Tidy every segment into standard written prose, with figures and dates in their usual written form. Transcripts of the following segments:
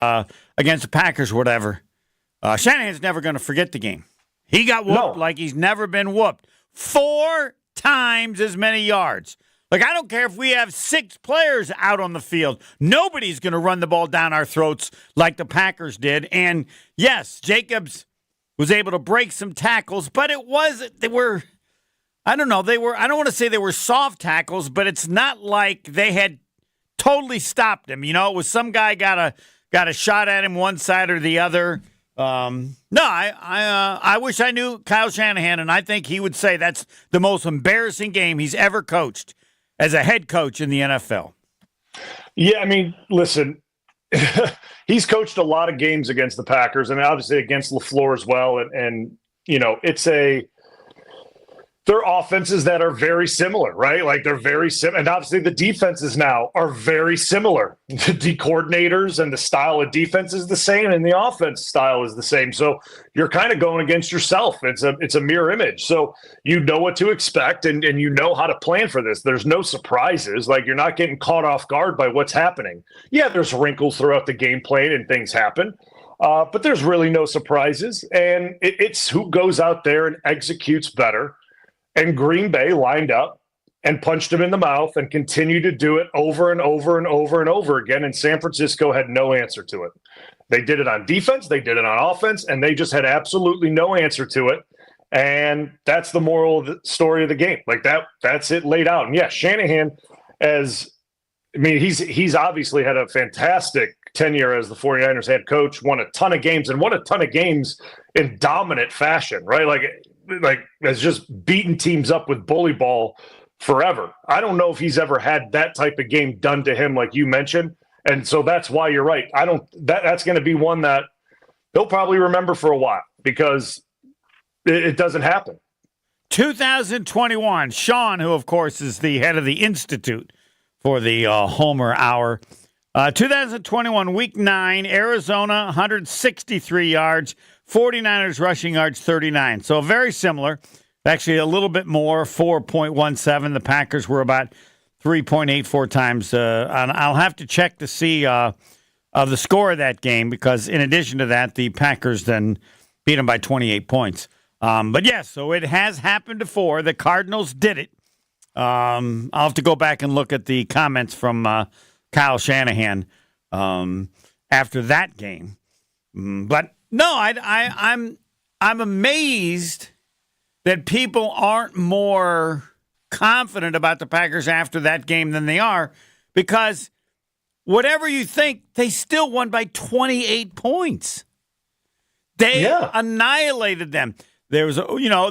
against the Packers, whatever. Shanahan's never going to forget the game. He got whooped like he's never been whooped. 4 times as many yards. Like, I don't care if we have 6 players out on the field. Nobody's going to run the ball down our throats like the Packers did. And, yes, Jacobs was able to break some tackles, but I don't want to say they were soft tackles, but it's not like they had totally stopped him. You know, it was some guy got a shot at him one side or the other. I wish I knew Kyle Shanahan, and I think he would say that's the most embarrassing game he's ever coached as a head coach in the NFL. Yeah, I mean, listen, he's coached a lot of games against the Packers and obviously against LaFleur as well. And you know, they're offenses that are very similar, right? Like they're very similar. And obviously the defenses now are very similar. The coordinators and the style of defense is the same and the offense style is the same. So you're kind of going against yourself. It's a mirror image. So you know what to expect and you know how to plan for this. There's no surprises. Like you're not getting caught off guard by what's happening. Yeah, there's wrinkles throughout the game plan and things happen. But there's really no surprises. And it's who goes out there and executes better. And Green Bay lined up and punched him in the mouth and continued to do it over and over and over and over again. And San Francisco had no answer to it. They did it on defense. They did it on offense. And they just had absolutely no answer to it. And that's the moral of the story of the game. Like that's it laid out. And yeah, Shanahan he's obviously had a fantastic tenure as the 49ers head coach, won a ton of games in dominant fashion, right? Like has just beaten teams up with bully ball forever. I don't know if he's ever had that type of game done to him, like you mentioned. And so that's why you're right. That's going to be one that he'll probably remember for a while because it doesn't happen. 2021, Sean, who of course is the head of the Institute for the Homer Hour. 2021, Week 9, Arizona, 163 yards, 49ers rushing yards, 39. So very similar. Actually, a little bit more, 4.17. The Packers were about 3.84 times. And I'll have to check to see the score of that game because in addition to that, the Packers then beat them by 28 points. But yes, so it has happened before. The Cardinals did it. I'll have to go back and look at the comments from Kyle Shanahan after that game. But no, I'm amazed that people aren't more confident about the Packers after that game than they are because whatever you think, they still won by 28 points. They annihilated them. There was,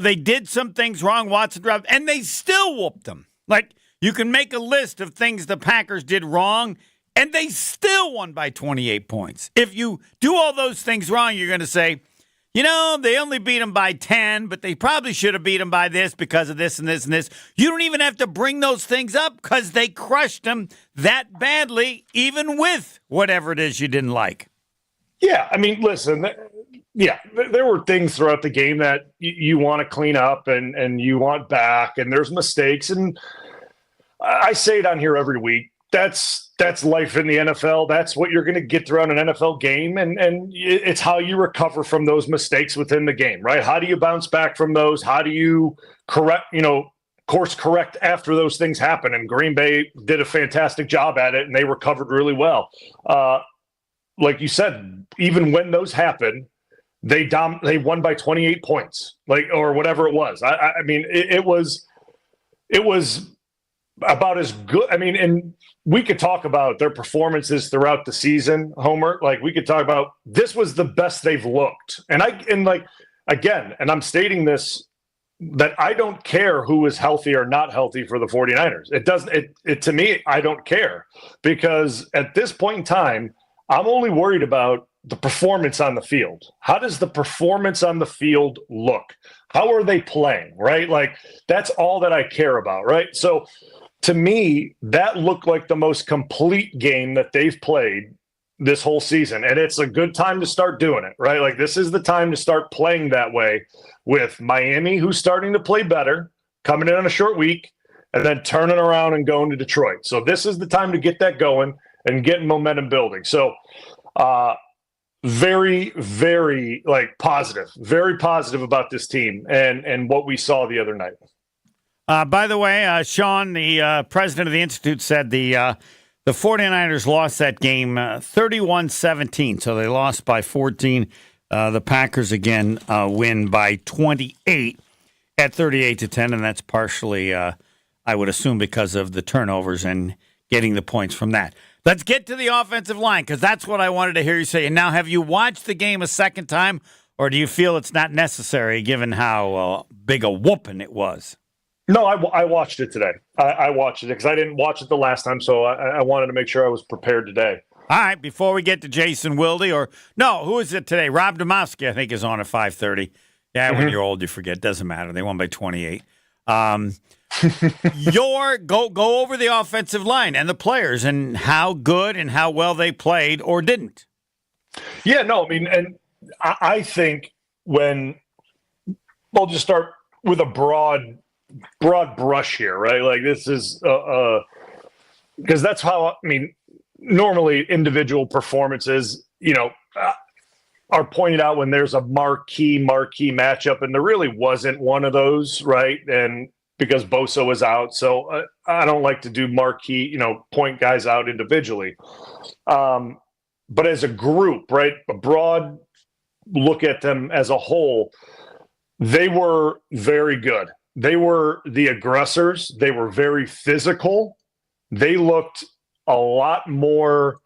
they did some things wrong, Watson dropped, and they still whooped them. Like, you can make a list of things the Packers did wrong, and they still won by 28 points. If you do all those things wrong, you're going to say, they only beat them by 10, but they probably should have beat them by this because of this and this and this. You don't even have to bring those things up because they crushed them that badly, even with whatever it is you didn't like. Yeah, I mean, listen, there were things throughout the game that you want to clean up and you want back, and there's mistakes. And I say it on here every week. That's life in the NFL. That's what you're going to get throughout an NFL game, and it's how you recover from those mistakes within the game, right? How do you bounce back from those? How do you course correct after those things happen? And Green Bay did a fantastic job at it, and they recovered really well. Like you said, even when those happen, they won by 28 points, or whatever it was. I mean, it was about as good. I mean, and we could talk about their performances throughout the season, Homer. Like we could talk about this was the best they've looked. And I'm stating this, that I don't care who is healthy or not healthy for the 49ers. To me, I don't care because at this point in time, I'm only worried about the performance on the field. How does the performance on the field look? How are they playing, right? Like that's all that I care about, right? So to me, that looked like the most complete game that they've played this whole season. And it's a good time to start doing it, right? Like this is the time to start playing that way with Miami, who's starting to play better, coming in on a short week, and then turning around and going to Detroit. So this is the time to get that going and getting momentum building. So Very, very very positive about this team and what we saw the other night. By the way, Sean, the president of the Institute, said the 49ers lost that game 31-17, so they lost by 14. The Packers, again, win by 28 at 38-10, and that's partially, I would assume, because of the turnovers and getting the points from that. Let's get to the offensive line, because that's what I wanted to hear you say. And now, have you watched the game a second time, or do you feel it's not necessary given how big a whooping it was? No, I watched it today. I watched it because I didn't watch it the last time, so I wanted to make sure I was prepared today. All right, before we get to Jason Wilde, who is it today? Rob Demovsky, I think, is on at 5:30. Yeah, when you're old, you forget. Doesn't matter. They won by 28. Go over the offensive line and the players and how good and how well they played or didn't. Yeah, no, I mean, and I think we'll just start with a broad brush here, right? Like this is because that's how, I mean, normally individual performances, are pointed out when there's a marquee matchup, and there really wasn't one of those, right? And because Bosa was out, so I don't like to do marquee, point guys out individually. But as a group, right, a broad look at them as a whole, they were very good. They were the aggressors. They were very physical. They looked a lot more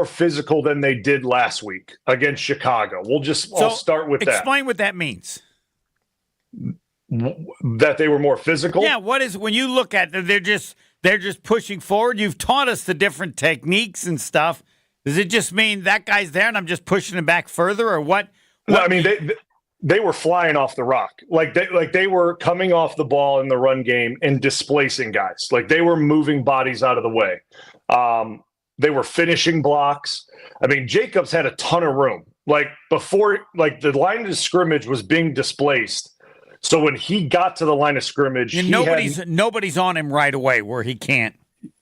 physical than they did last week against Chicago. I'll start with that. Explain what that means. That they were more physical? Yeah, when you look at them, they're just pushing forward. You've taught us the different techniques and stuff. Does it just mean that guy's there and I'm just pushing him back further, or what? No, I mean they were flying off the rock. They were coming off the ball in the run game and displacing guys. Like they were moving bodies out of the way. They were finishing blocks. I mean, Jacobs had a ton of room. Like before, like the line of scrimmage was being displaced. So when he got to the line of scrimmage, nobody's on him right away where he can't.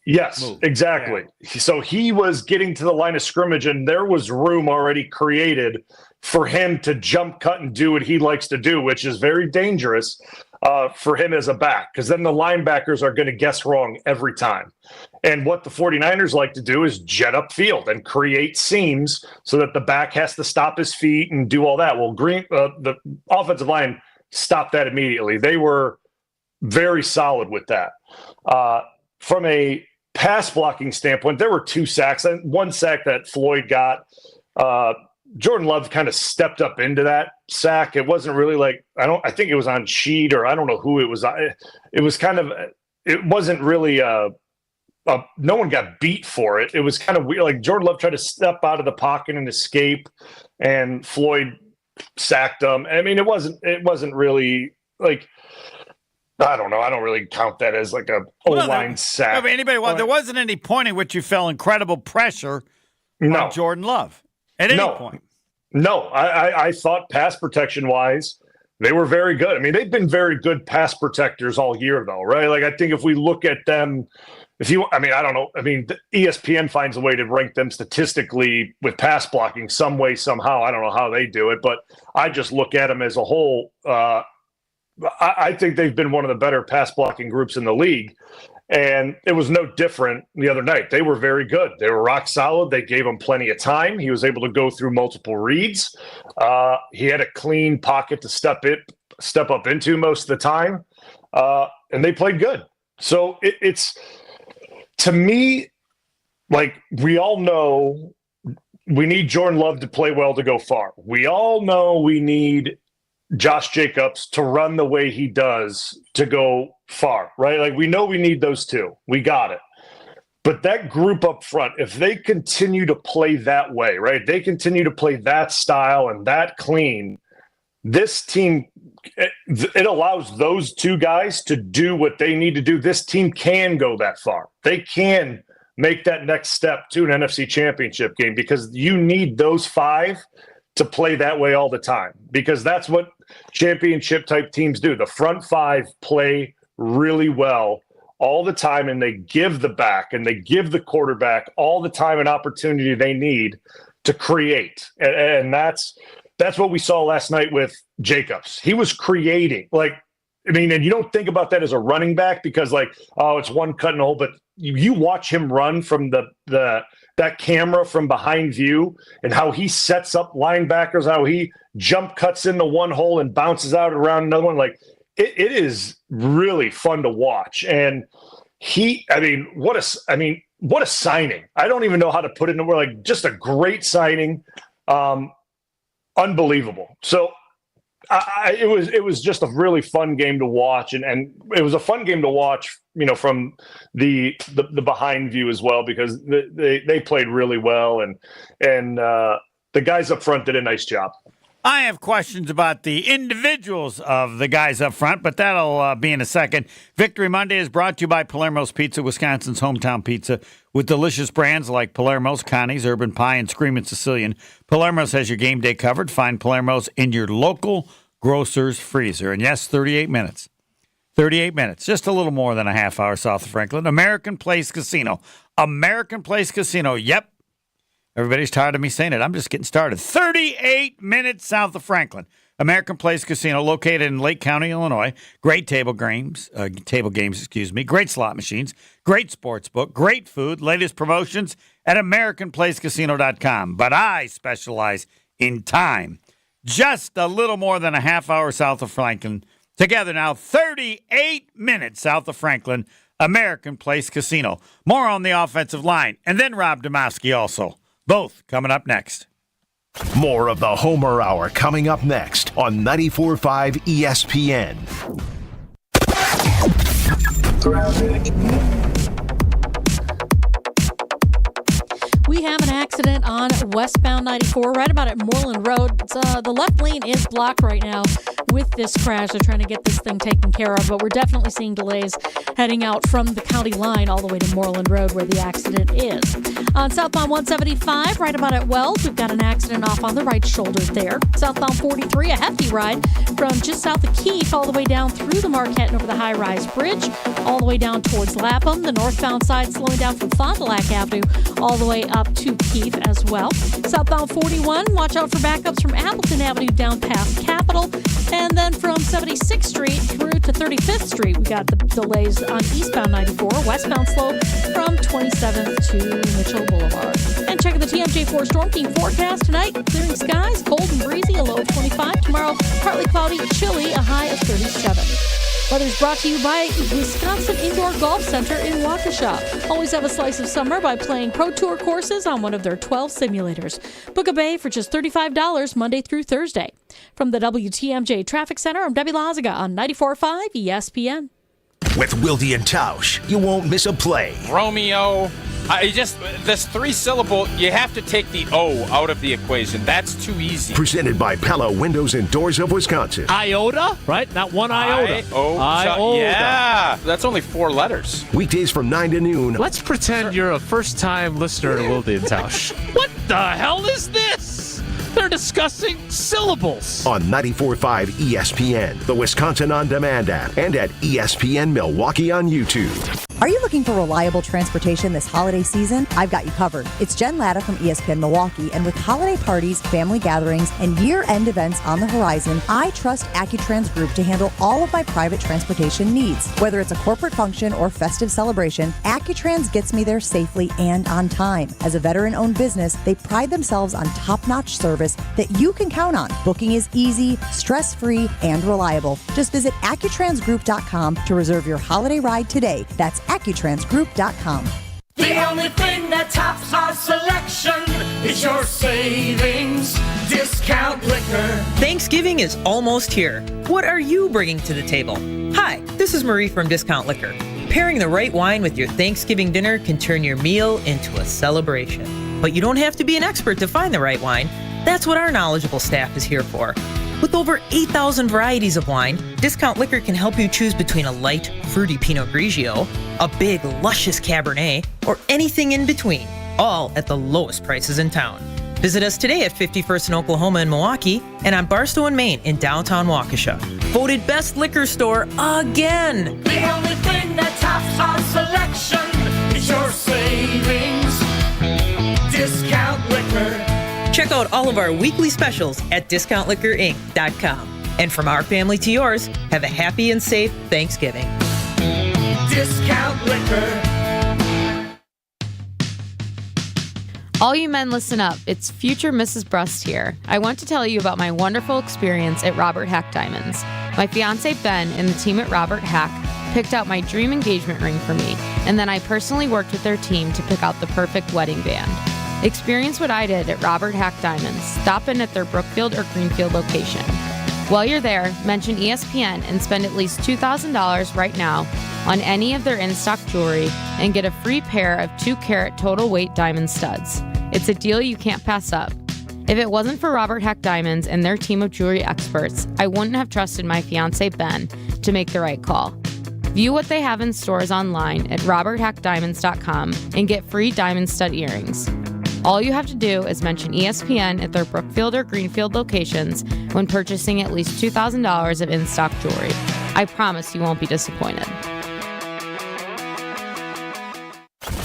Yes, move. Exactly. Yeah. So he was getting to the line of scrimmage, and there was room already created for him to jump cut and do what he likes to do, which is very dangerous for him as a back, because then the linebackers are going to guess wrong every time. And what the 49ers like to do is jet up field and create seams so that the back has to stop his feet and do all that. Well, the offensive line stopped that immediately. They were very solid with that. From a pass blocking standpoint, there were 2 sacks. One sack that Floyd got. Jordan Love kind of stepped up into that sack. It wasn't really like, I think it was on Sheed, or I don't know who it was. It was kind of, it wasn't really no one got beat for it. It was kind of weird. Like Jordan Love tried to step out of the pocket and escape, and Floyd sacked him. I mean, it wasn't really like, I don't know. I don't really count that as like a O-line sack. There wasn't any point in which you felt incredible pressure on Jordan Love at any point. No, I thought pass protection wise, they were very good. I mean, they've been very good pass protectors all year though, right? Like I think if we look at them, I don't know. I mean, ESPN finds a way to rank them statistically with pass blocking some way, somehow. I don't know how they do it, but I just look at them as a whole. I think they've been one of the better pass blocking groups in the league. And it was no different the other night. They were very good. They were rock solid. They gave him plenty of time. He was able to go through multiple reads. He had a clean pocket to step up into most of the time. And they played good. So it's, to me, like, we all know we need Jordan Love to play well to go far. We all know we need Josh Jacobs to run the way he does to go far, right? Like we know we need those two. We got it. But that group up front, if they continue to play that way, right? They continue to play that style and that clean, this team, it allows those two guys to do what they need to do. This team can go that far. They can make that next step to an NFC championship game, because you need those 5 to play that way all the time, because that's what championship type teams do. The front 5 play really well all the time, and they give the back and they give the quarterback all the time and opportunity they need to create. And that's what we saw last night with Jacobs. He was creating. And you don't think about that as a running back because it's one cut in the hole, but you watch him run from that camera from behind view and how he sets up linebackers, how he jump cuts into one hole and bounces out around another one. It is really fun to watch. And what a signing. I don't even know how to put it in words. Just a great signing. Unbelievable. So it was just a really fun game to watch, and it was a fun game to watch, from the behind view as well, because they played really well, and the guys up front did a nice job. I have questions about the individuals of the guys up front, but that'll be in a second. Victory Monday is brought to you by Palermo's Pizza, Wisconsin's hometown pizza, with delicious brands like Palermo's, Connie's, Urban Pie, and Screamin' Sicilian. Palermo's has your game day covered. Find Palermo's in your local grocer's freezer. And yes, 38 minutes. 38 minutes, just a little more than a half hour south of Franklin. American Place Casino. American Place Casino, yep. Everybody's tired of me saying it. I'm just getting started. 38 minutes south of Franklin. American Place Casino, located in Lake County, Illinois. Great table games, great slot machines, great sports book, great food, latest promotions at AmericanPlaceCasino.com. But I specialize in time. Just a little more than a half hour south of Franklin. Together now, 38 minutes south of Franklin, American Place Casino. More on the offensive line. And then Rob Demovsky also. Both coming up next. More of the Homer Hour coming up next on 94.5 ESPN. We have an accident on westbound 94 right about at Moreland Road. The left lane is blocked right now with this crash. They're trying to get this thing taken care of, but we're definitely seeing delays heading out from the county line all the way to Moreland Road where the accident is. On southbound 175, right about at Wells, we've got an accident off on the right shoulder there. Southbound 43, a hefty ride from just south of Keefe all the way down through the Marquette and over the high-rise bridge, all the way down towards Lapham. The northbound side slowing down from Fond du Lac Avenue all the way up to Keefe as well. Southbound 41, watch out for backups from Appleton Avenue down past Capitol. And then from 76th Street through to 35th Street, we got the delays on eastbound 94, westbound slow from 27th to Mitchell Boulevard. And check the TMJ4 Storm Team forecast tonight. Clearing skies, cold and breezy, a low of 25. Tomorrow, partly cloudy, chilly, a high of 37. Weather's brought to you by Wisconsin Indoor Golf Center in Waukesha. Always have a slice of summer by playing Pro Tour courses on one of their 12 simulators. Book a bay for just $35 Monday through Thursday. From the WTMJ Traffic Center, I'm Debbie Lazaga on 94.5 ESPN. With Wilde and Tausch, you won't miss a play. Romeo. This three-syllable, you have to take the O out of the equation. That's too easy. Presented by Pella Windows and Doors of Wisconsin. Iota, right? Not one iota. Iota. Yeah, that's only 4 letters. Weekdays from 9 to noon. Let's pretend you're a first-time listener to Wilde and Tausch. What the hell is this? They're discussing syllables. On 94.5 ESPN, the Wisconsin On Demand app, and at ESPN Milwaukee on YouTube. Are you looking for reliable transportation this holiday season? I've got you covered. It's Jen Latta from ESPN Milwaukee, and with holiday parties, family gatherings, and year-end events on the horizon, I trust AccuTrans Group to handle all of my private transportation needs. Whether it's a corporate function or festive celebration, AccuTrans gets me there safely and on time. As a veteran-owned business, they pride themselves on top-notch service that you can count on. Booking is easy, stress-free, and reliable. Just visit AccuTransGroup.com to reserve your holiday ride today. That's AccuTransGroup.com. The only thing that tops our selection is your savings discount liquor. Thanksgiving is almost here. What are you bringing to the table? Hi, this is Marie from Discount Liquor. Pairing the right wine with your Thanksgiving dinner can turn your meal into a celebration. But you don't have to be an expert to find the right wine. That's what our knowledgeable staff is here for. With over 8,000 varieties of wine, Discount Liquor can help you choose between a light, fruity Pinot Grigio, a big, luscious Cabernet, or anything in between, all at the lowest prices in town. Visit us today at 51st in Oklahoma and Milwaukee, and on Barstow and Main in downtown Waukesha. Voted best liquor store again. The only thing that tops on selection is your savings discount liquor. Check out all of our weekly specials at discountliquorinc.com. And from our family to yours, have a happy and safe Thanksgiving. Discount liquor. All you men, listen up. It's future Mrs. Brust here. I want to tell you about my wonderful experience at Robert Hack Diamonds. My fiance Ben and the team at Robert Hack picked out my dream engagement ring for me, and then I personally worked with their team to pick out the perfect wedding band. Experience what I did at Robert Hack Diamonds. Stop in at their Brookfield or Greenfield location. While you're there, mention ESPN and spend at least $2,000 right now on any of their in-stock jewelry and get a free pair of 2-carat total weight diamond studs. It's a deal you can't pass up. If it wasn't for Robert Hack Diamonds and their team of jewelry experts, I wouldn't have trusted my fiance Ben to make the right call. View what they have in stores online at roberthackdiamonds.com and get free diamond stud earrings. All you have to do is mention ESPN at their Brookfield or Greenfield locations when purchasing at least $2,000 of in-stock jewelry. I promise you won't be disappointed.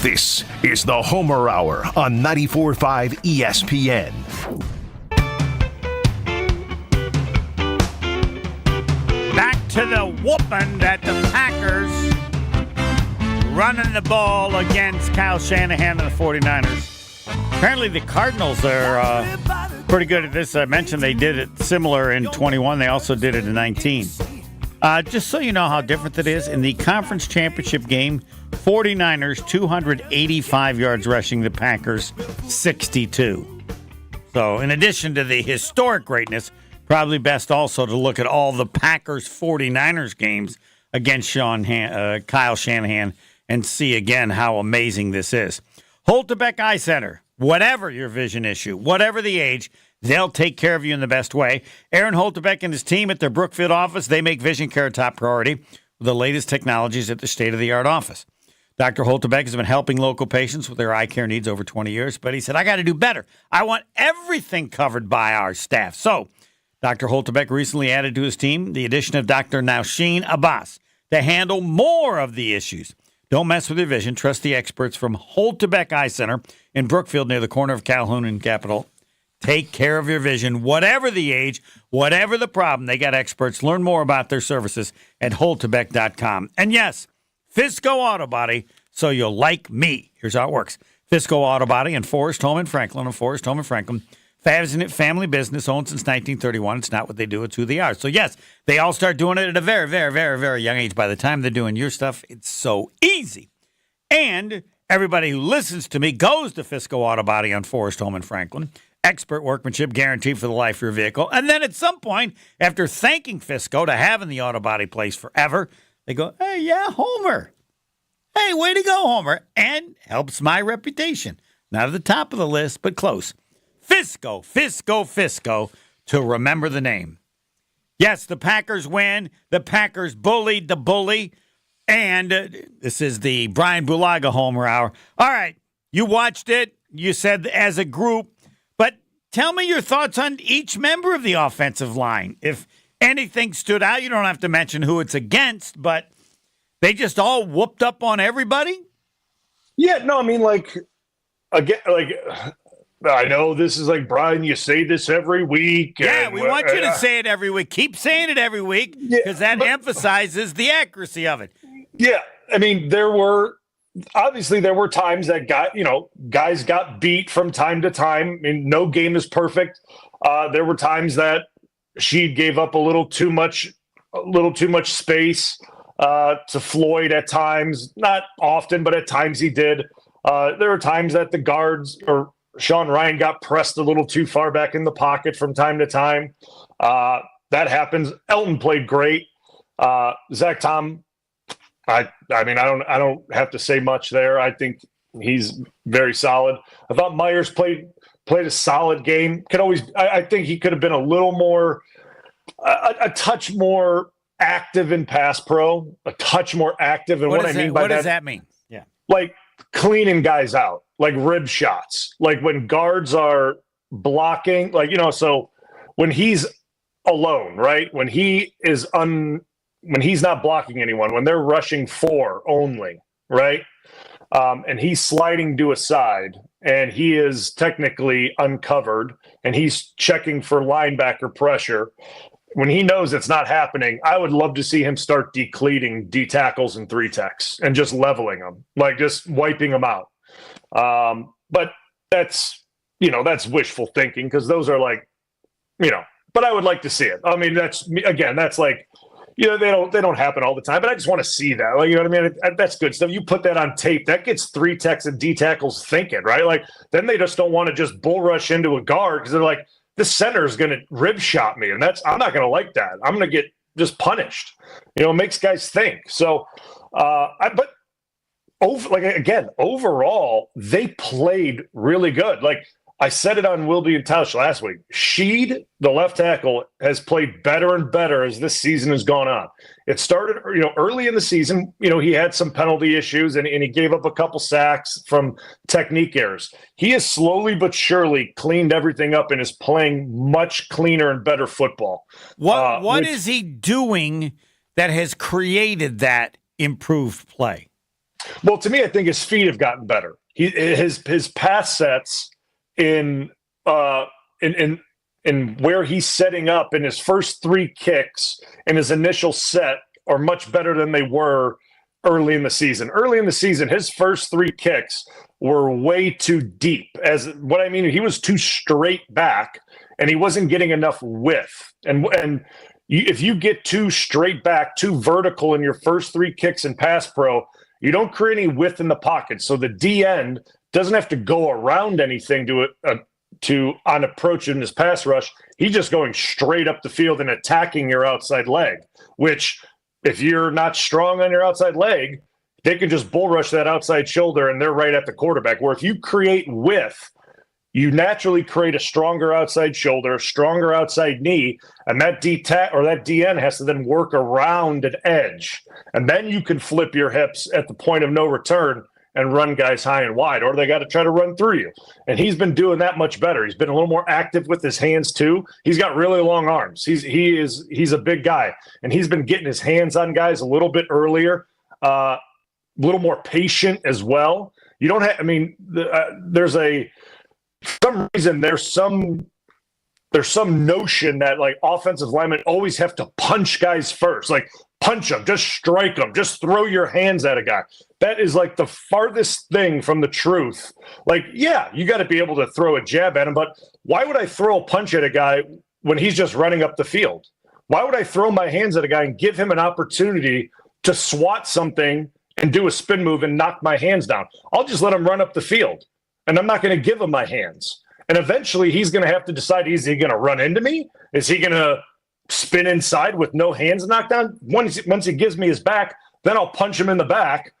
This is the Homer Hour on 94.5 ESPN. Back to the whooping that the Packers running the ball against Kyle Shanahan and the 49ers. Apparently the Cardinals are pretty good at this. I mentioned they did it similar in 21. They also did it in 19. Just so you know how different it is, in the conference championship game, 49ers 285 yards rushing, the Packers 62. So in addition to the historic greatness, probably best also to look at all the Packers 49ers games against Kyle Shanahan and see again how amazing this is. Holtebeck Eye Center, whatever your vision issue, whatever the age, they'll take care of you in the best way. Aaron Holtebeck and his team at their Brookfield office, they make vision care a top priority with the latest technologies at the state-of-the-art office. Dr. Holtebeck has been helping local patients with their eye care needs over 20 years, but he said, I got to do better. I want everything covered by our staff. So Dr. Holtebeck recently added to his team the addition of Dr. Nausheen Abbas to handle more of the issues. Don't mess with your vision. Trust the experts from Holtebeck Eye Center in Brookfield near the corner of Calhoun and Capitol. Take care of your vision, whatever the age, whatever the problem. They got experts. Learn more about their services at holtebeck.com. And yes, Fisco Auto Body, so you'll like me. Here's how it works. Fisco Auto Body in Forest Home and Franklin, family business owned since 1931. It's not what they do, it's who they are. So yes, they all start doing it at a very, very, very, very young age. By the time they're doing your stuff, it's so easy. And everybody who listens to me goes to Fisco Auto Body on Forest Home and Franklin. Expert workmanship guaranteed for the life of your vehicle. And then at some point, after thanking Fisco to having the auto body place forever, they go, hey, yeah, Homer. Hey, way to go, Homer. And helps my reputation. Not at the top of the list, but close. Fisco, Fisco, Fisco, to remember the name. Yes, the Packers win. The Packers bullied the bully. And this is the Brian Bulaga Homer Hour. All right, you watched it. You said as a group. But tell me your thoughts on each member of the offensive line. If anything stood out, you don't have to mention who it's against, but they just all whooped up on everybody? Yeah, no, I mean, again, I know this is like, Brian, you say this every week. Yeah, we want you to say it every week. Keep saying it every week because that emphasizes the accuracy of it. Yeah, I mean, there were times that guys got beat from time to time. I mean, no game is perfect. There were times that Sheed gave up a little too much space to Floyd at times. Not often, but at times he did. There were times that the guards or Sean Ryan got pressed a little too far back in the pocket from time to time. That happens. Elton played great. Zach Tom, I mean, I don't have to say much there. I think he's very solid. I thought Myers played a solid game. I think he could have been a little more, a touch more active in pass pro, a touch more active. And what does that mean? Yeah. Like cleaning guys out, like rib shots, like when guards are blocking, so when he's alone, right? When he is when he's not blocking anyone, when they're rushing 4 only, right? And he's sliding to a side, and he is technically uncovered, and he's checking for linebacker pressure. When he knows it's not happening, I would love to see him start decleating D tackles and 3 techs and just leveling them, like just wiping them out. But that's wishful thinking, because those are like, but I would like to see it. I mean, that's like, they don't happen all the time, but I just want to see that. Like, you know what I mean? That's good stuff. You put that on tape, that gets 3 techs and D tackles thinking, right? Like, then they just don't want to just bull rush into a guard because they're like, the center is going to rib shot me, and I'm not going to like that. I'm going to get just punished. It makes guys think. So, overall, they played really good. Like, I said it on Wilde and Tausch last week. Sheed, the left tackle, has played better and better as this season has gone on. It started, early in the season. He had some penalty issues and he gave up a couple sacks from technique errors. He has slowly but surely cleaned everything up and is playing much cleaner and better football. What is he doing that has created that improved play? Well, to me, I think his feet have gotten better. His pass sets in where he's setting up in his first 3 kicks and his initial set are much better than they were early in the season. Early in the season, his first 3 kicks were way too deep. What I mean, he was too straight back and he wasn't getting enough width. If you get too straight back, too vertical in your first 3 kicks in pass pro, you don't create any width in the pocket. So the D end doesn't have to go around anything on approach in his pass rush. He's just going straight up the field and attacking your outside leg, which if you're not strong on your outside leg, they can just bull rush that outside shoulder and they're right at the quarterback. Where if you create width, you naturally create a stronger outside shoulder, a stronger outside knee, and that that DN has to then work around an edge. And then you can flip your hips at the point of no return and run guys high and wide, or they got to try to run through you. And he's been doing that much better. He's been a little more active with his hands too. He's got really long arms. He's a big guy, and he's been getting his hands on guys a little bit earlier, a little more patient as well. You don't have, I mean, there's some notion that like offensive linemen always have to punch guys first, like punch them, just strike them, just throw your hands at a guy. That is like the farthest thing from the truth. Like, yeah, you got to be able to throw a jab at him, but why would I throw a punch at a guy when he's just running up the field? Why would I throw my hands at a guy and give him an opportunity to swat something and do a spin move and knock my hands down? I'll just let him run up the field, and I'm not going to give him my hands. And eventually he's going to have to decide, is he going to run into me? Is he going to spin inside with no hands knocked down? Once he gives me his back, then I'll punch him in the back,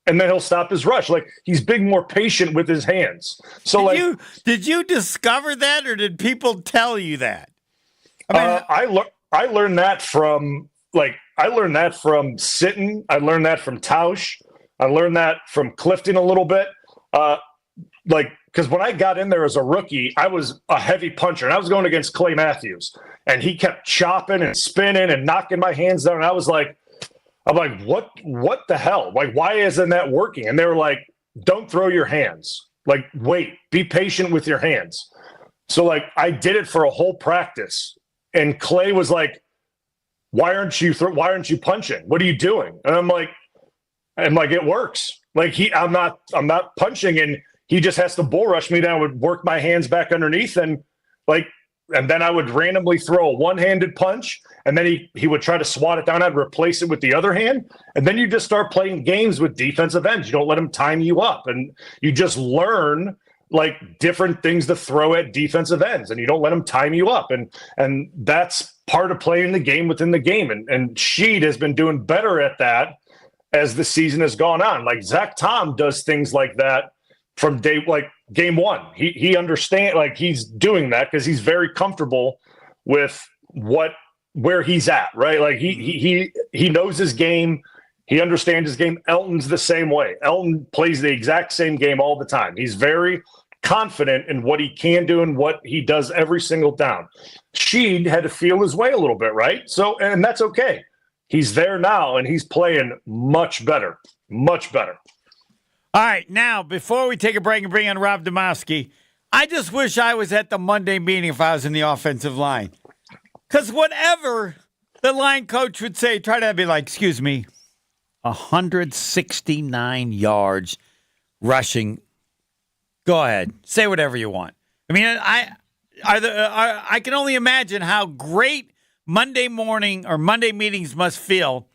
and then he'll stop his rush. Like, he's being more patient with his hands. So, did you discover that, or did people tell you that? I learned that from Sitton. I learned that from Tausch. I learned that from Clifton a little bit. Because when I got in there as a rookie, I was a heavy puncher, and I was going against Clay Matthews, and he kept chopping and spinning and knocking my hands down. And I'm like, what the hell? Like, why isn't that working? And they were like, don't throw your hands. Like, wait, be patient with your hands. So like, I did it for a whole practice, and Clay was like, why aren't you punching? What are you doing? And I'm like, it works. Like, I'm not punching, and he just has to bull rush me down, would work my hands back underneath, and then I would randomly throw a one-handed punch, and then he would try to swat it down. I'd replace it with the other hand, and then you just start playing games with defensive ends. You don't let them time you up, and you just learn like different things to throw at defensive ends, and you don't let them time you up, and that's part of playing the game within the game. And Sheed has been doing better at that as the season has gone on. Like, Zach Tom does things like that from game one. He understands, like, he's doing that because he's very comfortable with where he's at, right? Like, he knows his game. He understands his game. Elton's the same way. Elton plays the exact same game all the time. He's very confident in what he can do and what he does every single down. Sheed had to feel his way a little bit, right? So, and that's okay. he's there now, and he's playing much better. Much better. All right, now, before we take a break and bring in Rob Demovsky, I just wish I was at the Monday meeting if I was in the offensive line. Because whatever the line coach would say, try to be like, excuse me, 169 yards rushing. Go ahead. Say whatever you want. I mean, I can only imagine how great Monday morning or Monday meetings must feel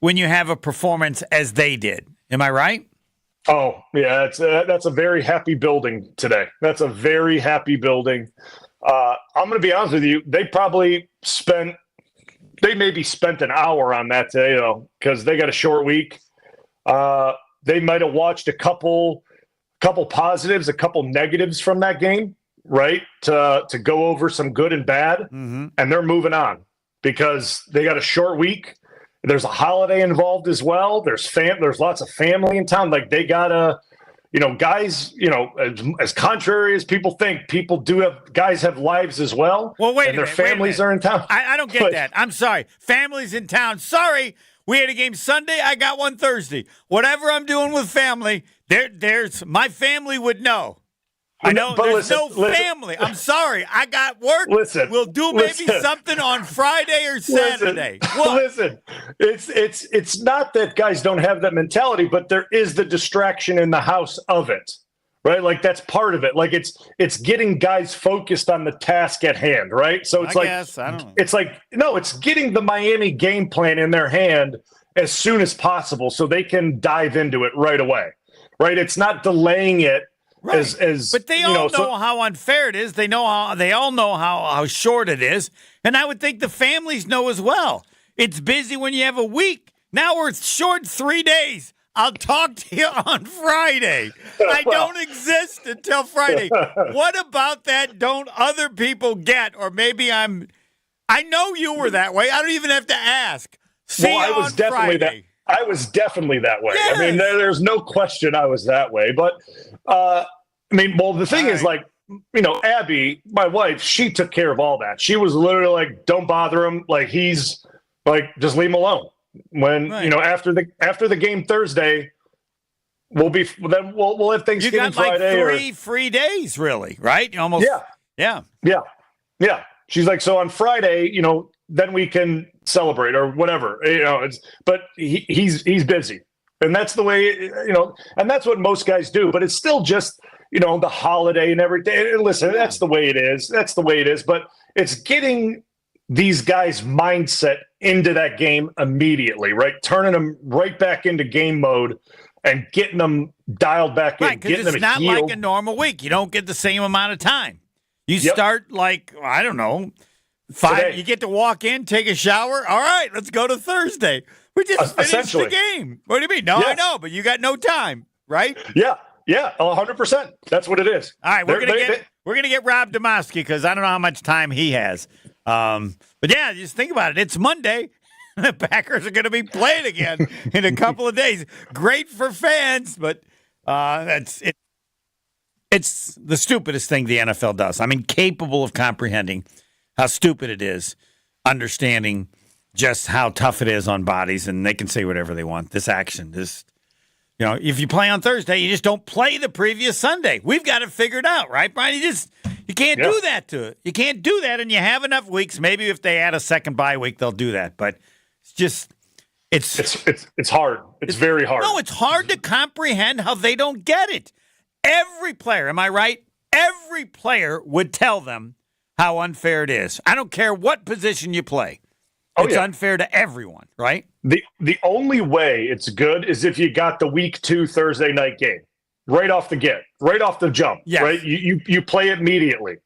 when you have a performance as they did. Am I right? Oh, yeah, that's a very happy building today. That's a very happy building. I'm going to be honest with you. They maybe spent an hour on that today, though, because they got a short week. They might have watched a couple positives, a couple negatives from that game, right? To go over some good and bad, and they're moving on because they got a short week. There's a holiday involved as well. There's lots of family in town. Like they gotta, guys, as contrary as people think, guys have lives as well. Well, wait, and their families are in town. I don't get that. I'm sorry. Families in town. Sorry, we had a game Sunday. I got one Thursday. Whatever I'm doing with family, there's my family would know. I know there's no family. I'm sorry. I got work. We'll do maybe something on Friday or Saturday. Listen, it's not that guys don't have that mentality, but there is the distraction in the house of it, right? Like that's part of it. Like it's getting guys focused on the task at hand, right? So it's it's getting the Miami game plan in their hand as soon as possible so they can dive into it right away, right? It's not delaying it. Right. But they all know how unfair it is. They all know how short it is. And I would think the families know as well. It's busy when you have a week. Now we're short 3 days. I'll talk to you on Friday. I don't exist until Friday. What about that don't other people get? Or maybe I know you were that way. I don't even have to ask. I was definitely that way. Yes. I mean, there's no question I was that way. But, the thing is, like, Abby, my wife, she took care of all that. She was literally like, don't bother him. Like, he's like, just leave him alone. When, after the game Thursday, we'll have Thanksgiving you got Friday. Like 3 free days, really, right? Almost. Yeah. She's like, so on Friday, then we can celebrate or whatever, but he's busy. And that's the way, and that's what most guys do, but it's still just, the holiday and every day. And listen, that's the way it is. That's the way it is. But it's getting these guys' mindset into that game immediately, right? Turning them right back into game mode and getting them dialed back in. Because it's not like a normal week. You don't get the same amount of time. You start like, I don't know, 5. Today. You get to walk in, take a shower. All right, let's go to Thursday. We just finished the game. What do you mean? No, yes. I know, but you got no time, right? Yeah, 100%. That's what it is. All right, we're gonna get Rob Demovsky because I don't know how much time he has. But yeah, just think about it. It's Monday. The Packers are going to be playing again in a couple of days. Great for fans, but that's it. It's the stupidest thing the NFL does. I'm incapable of comprehending how stupid it is, understanding just how tough it is on bodies, and they can say whatever they want. This action, if you play on Thursday, you just don't play the previous Sunday. We've got it figured out, right, Brian? You can't do that to it. You can't do that, and you have enough weeks. Maybe if they add a second bye week, they'll do that. But it's hard. It's very hard. No, it's hard to comprehend how they don't get it. Every player, am I right? Every player would tell them how unfair it is. I don't care what position you play. It's unfair to everyone, right? The only way it's good is if you got the week 2 Thursday night game right off the jump, right? You play it immediately,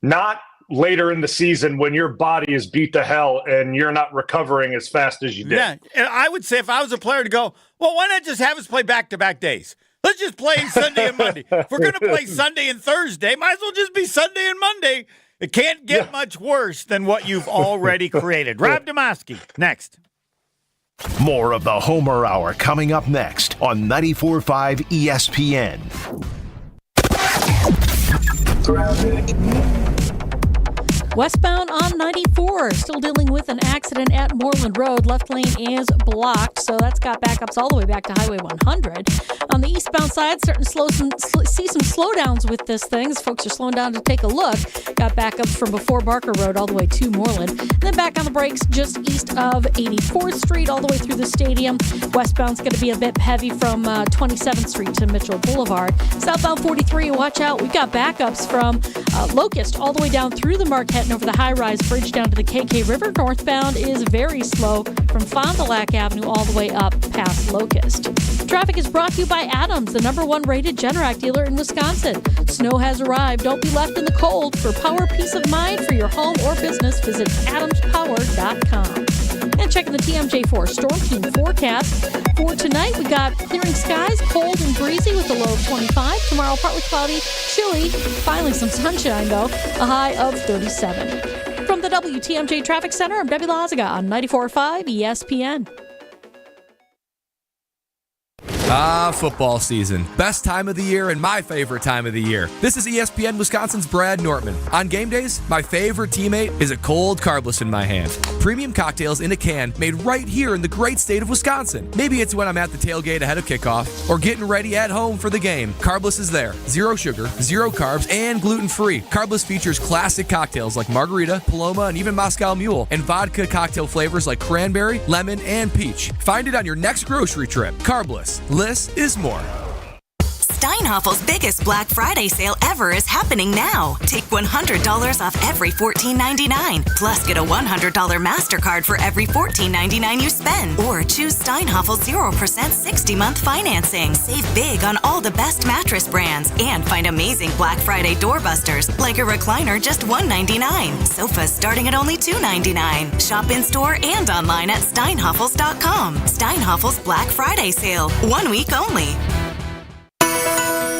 not later in the season when your body is beat to hell and you're not recovering as fast as you did. Yeah, and I would say if I was a player to go, well, why not just have us play back-to-back days? Let's just play Sunday and Monday. If we're going to play Sunday and Thursday, might as well just be Sunday and Monday. It can't get much worse than what you've already created. Rob Demovsky, next. More of the Homer Hour coming up next on 94.5 ESPN. Westbound on 94, still dealing with an accident at Moreland Road. Left lane is blocked, so that's got backups all the way back to Highway 100. On the eastbound side, starting to see some slowdowns with this thing. As folks are slowing down to take a look. Got backups from before Barker Road all the way to Moreland. And then back on the brakes just east of 84th Street all the way through the stadium. Westbound's going to be a bit heavy from 27th Street to Mitchell Boulevard. Southbound 43, watch out. We've got backups from Locust all the way down through the Marquette and over the high-rise bridge down to the KK River. Northbound is very slow from Fond du Lac Avenue all the way up past Locust. Traffic is brought to you by Adams, the #1 rated Generac dealer in Wisconsin. Snow has arrived. Don't be left in the cold. For power peace of mind for your home or business, visit adamspower.com. And checking the TMJ4 Storm Team forecast. For tonight, we got clearing skies, cold and breezy with a low of 25. Tomorrow, partly cloudy, chilly, finally some sunshine though, a high of 37. From the WTMJ Traffic Center, I'm Debbie Lazaga on 94.5 ESPN. Football season. Best time of the year and my favorite time of the year. This is ESPN Wisconsin's Brad Nortman. On game days, my favorite teammate is a cold carbless in my hand. Premium cocktails in a can made right here in the great state of Wisconsin. Maybe it's when I'm at the tailgate ahead of kickoff or getting ready at home for the game. Carbless is there. 0 sugar, 0 carbs, and gluten-free. Carbless features classic cocktails like margarita, Paloma, and even Moscow Mule, and vodka cocktail flavors like cranberry, lemon, and peach. Find it on your next grocery trip. Carbless. Less is more. Steinhaffel's biggest Black Friday sale ever is happening now. Take $100 off every $14.99. Plus, get a $100 MasterCard for every $14.99 you spend. Or choose Steinhaffel's 0% 60-month financing. Save big on all the best mattress brands. And find amazing Black Friday doorbusters, like a recliner just $199. Sofas starting at only $299. Shop in-store and online at steinhaffels.com. Steinhaffel's Black Friday sale. 1 week only.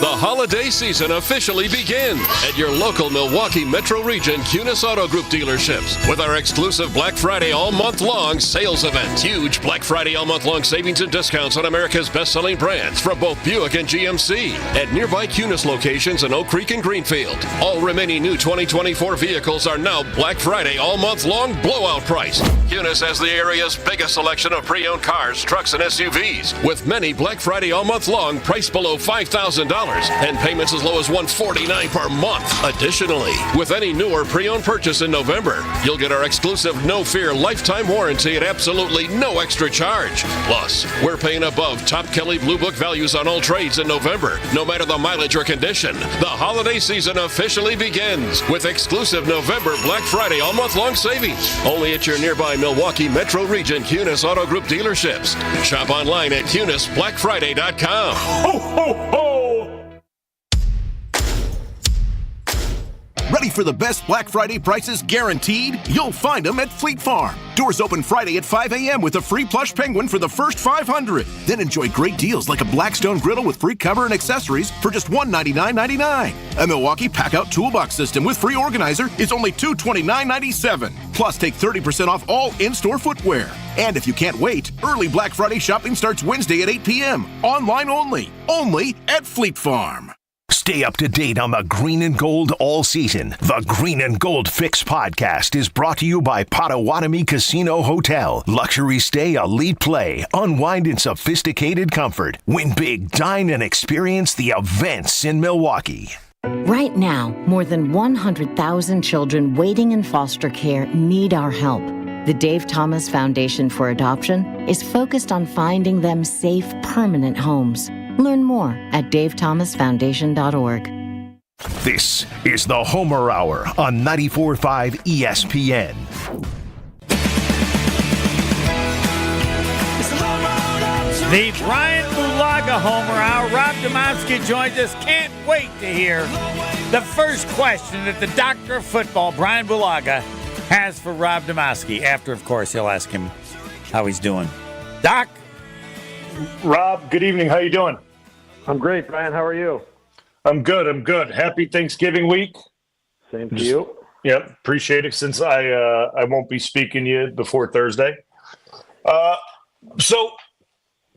The holiday season officially begins at your local Milwaukee Metro Region Kunis Auto Group dealerships with our exclusive Black Friday all month long sales event. Huge Black Friday all month long savings and discounts on America's best-selling brands from both Buick and GMC at nearby Kunis locations in Oak Creek and Greenfield. All remaining new 2024 vehicles are now Black Friday all month long blowout price. Kunis has the area's biggest selection of pre-owned cars, trucks, and SUVs with many Black Friday all month long priced below $5,000. And payments as low as $149 per month. Additionally, with any new or pre-owned purchase in November, you'll get our exclusive No Fear lifetime warranty at absolutely no extra charge. Plus, we're paying above top Kelley Blue Book values on all trades in November, no matter the mileage or condition. The holiday season officially begins with exclusive November Black Friday all month long savings. Only at your nearby Milwaukee Metro Region Kunis Auto Group dealerships. Shop online at KunisBlackFriday.com. Ho, ho, ho! Ready for the best Black Friday prices guaranteed? You'll find them at Fleet Farm. Doors open Friday at 5 a.m. with a free plush penguin for the first 500. Then enjoy great deals like a Blackstone griddle with free cover and accessories for just $199.99. A Milwaukee Pack-Out Toolbox system with free organizer is only $229.97. Plus, take 30% off all in-store footwear. And if you can't wait, early Black Friday shopping starts Wednesday at 8 p.m. Online only. Only at Fleet Farm. Stay up to date on the green and gold all season. The Green and Gold Fix podcast is brought to you by Potawatomi Casino Hotel. Luxury stay, elite play, unwind in sophisticated comfort. Win big, dine, and experience the events in Milwaukee. Right now, more than 100,000 children waiting in foster care need our help. The Dave Thomas Foundation for Adoption is focused on finding them safe, permanent homes. Learn more at davethomasfoundation.org. This is the Homer Hour on 94.5 ESPN. The Brian Bulaga Homer Hour. Rob Demovsky joins us. Can't wait to hear the first question that the doctor of football, Brian Bulaga, has for Rob Demovsky. After, of course, he'll ask him how he's doing. Doc? Rob, good evening. How you doing? I'm great, Brian. How are you? I'm good. Happy Thanksgiving week. Same to you. Yep, appreciate it. Since I won't be speaking to you before Thursday. So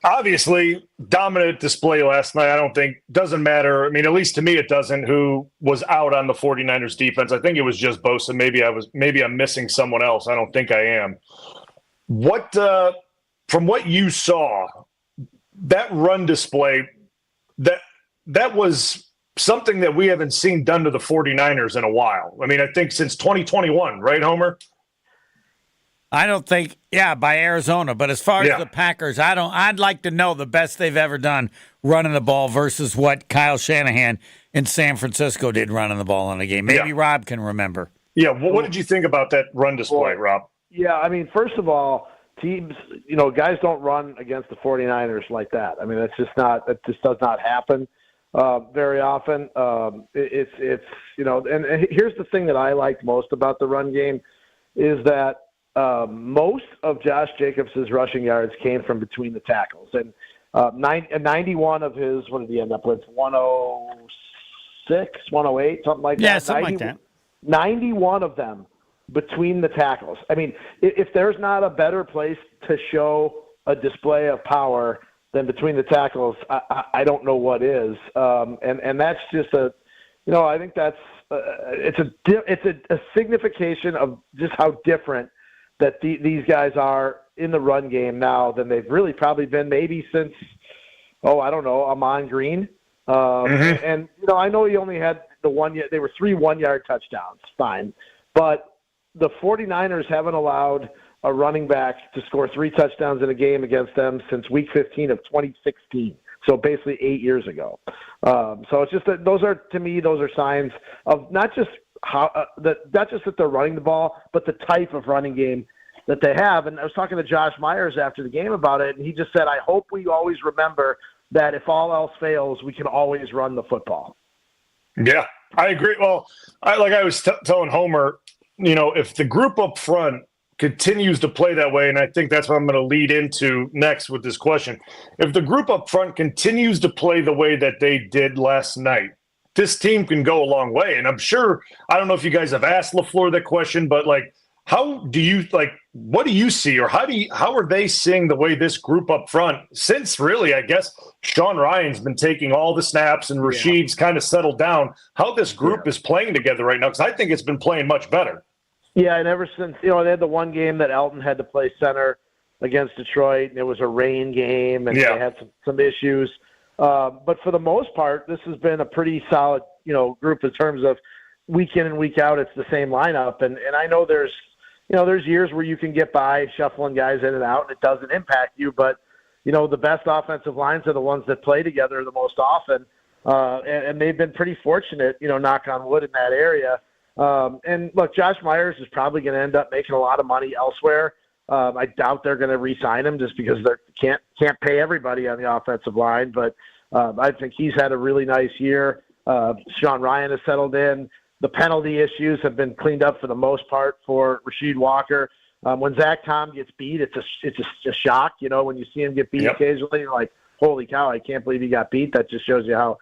obviously, dominant display last night. I don't think doesn't matter. I mean, at least to me, it doesn't. Who was out on the 49ers defense? I think it was just Bosa. Maybe I'm missing someone else. I don't think I am. What from what you saw, that run display, that was something that we haven't seen done to the 49ers in a while. I mean, I think since 2021, right, Homer? I don't think, by Arizona. But as far as the Packers, I'd like to know the best they've ever done running the ball versus what Kyle Shanahan in San Francisco did running the ball in a game. Maybe Rob can remember. Yeah, what did you think about that run display, Rob? Yeah, I mean, first of all, teams, guys don't run against the 49ers like that. I mean, that just does not happen very often. It's and here's the thing that I liked most about the run game is that most of Josh Jacobs' rushing yards came from between the tackles. And 91 of his, what did he end up with? 106, 108, something like that. Yeah, something like that. 91 of them between the tackles. I mean, if there's not a better place to show a display of power than between the tackles, I don't know what is. And that's just I think that's it's a signification of just how different that these guys are in the run game now than they've really probably been maybe since, Amon Green. And, I know he only had they were 3 1-yard touchdowns, fine. But the 49ers haven't allowed a running back to score 3 touchdowns in a game against them since week 15 of 2016. So basically 8 years ago. So it's just that those are signs of not just that they're running the ball, but the type of running game that they have. And I was talking to Josh Myers after the game about it, and he just said, I hope we always remember that if all else fails, we can always run the football. Yeah, I agree. Well, I was telling Homer, if the group up front continues to play that way, and I think that's what I'm going to lead into next with this question. If the group up front continues to play the way that they did last night, this team can go a long way. And I'm sure, I don't know if you guys have asked LaFleur that question, but what do you see, or how are they seeing the way this group up front, since really, I guess, Sean Ryan's been taking all the snaps and Rashid's kind of settled down, how this group is playing together right now? Because I think it's been playing much better. Yeah, and ever since, they had the one game that Elton had to play center against Detroit, and it was a rain game, and they had some issues. But for the most part, this has been a pretty solid, group in terms of week in and week out. It's the same lineup, and I know there's years where you can get by shuffling guys in and out, and it doesn't impact you. But the best offensive lines are the ones that play together the most often, and they've been pretty fortunate, knock on wood, in that area. And look, Josh Myers is probably going to end up making a lot of money elsewhere. I doubt they're going to re-sign him just because they can't pay everybody on the offensive line. But I think he's had a really nice year. Sean Ryan has settled in. The penalty issues have been cleaned up for the most part for Rasheed Walker. When Zach Tom gets beat, it's a shock. When you see him get beat occasionally, you're like, holy cow, I can't believe he got beat. That just shows you how